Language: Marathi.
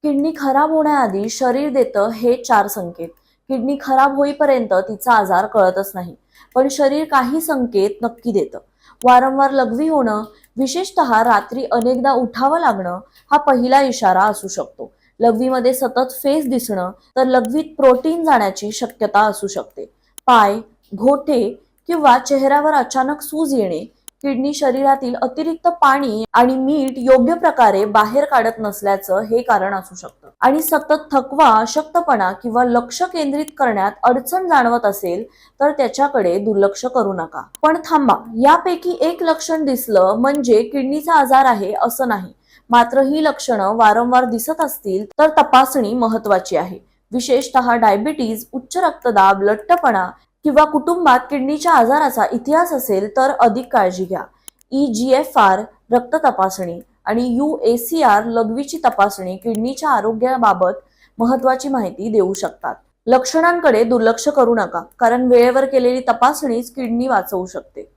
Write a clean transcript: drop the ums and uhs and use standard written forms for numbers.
किडनी खराब होण्याआधी शरीर देतं हे 4 संकेत. किडनी खराब होईपर्यंत तिचा आजार कळतच नाही. पण शरीर काही संकेत नक्की देतं. वारंवार लघवी होणं, विशेषतः रात्री अनेकदा उठावं लागणं, हा पहिला इशारा असू शकतो. लघवीमध्ये सतत फेस दिसणं, तर लघवीत प्रोटीन जाण्याची शक्यता असू शकते. पाय, घोटे किंवा चेहऱ्यावर अचानक सूज येणे, किडनी शरीरातील अतिरिक्त पाणी आणि मीठ योग्य प्रकारे बाहेर काढत नसल्याचं हे कारण असू शकतं. आणि सतत थकवा, अशक्तपणा किंवा लक्ष केंद्रित करण्यात अडचण जाणवत असेल तर त्याच्याकडे दुर्लक्ष करू नका. पण थांबा, यापैकी एक लक्षण दिसलं म्हणजे किडनीचा आजार आहे असं नाही. मात्र ही लक्षणं वारंवार दिसत असतील तर तपासणी महत्वाची आहे. विशेषतः डायबिटीज, उच्च रक्तदाब, लठ्ठपणा किंवा कुटुंबात किडनीच्या आजाराचा इतिहास असेल तर अधिक काळजी घ्या. EGFR रक्त तपासणी आणि UACR लघवीची तपासणी किडनीच्या आरोग्याबाबत महत्वाची माहिती देऊ शकतात. लक्षणांकडे दुर्लक्ष करू नका, कारण वेळेवर केलेली तपासणीच किडनी वाचवू शकते.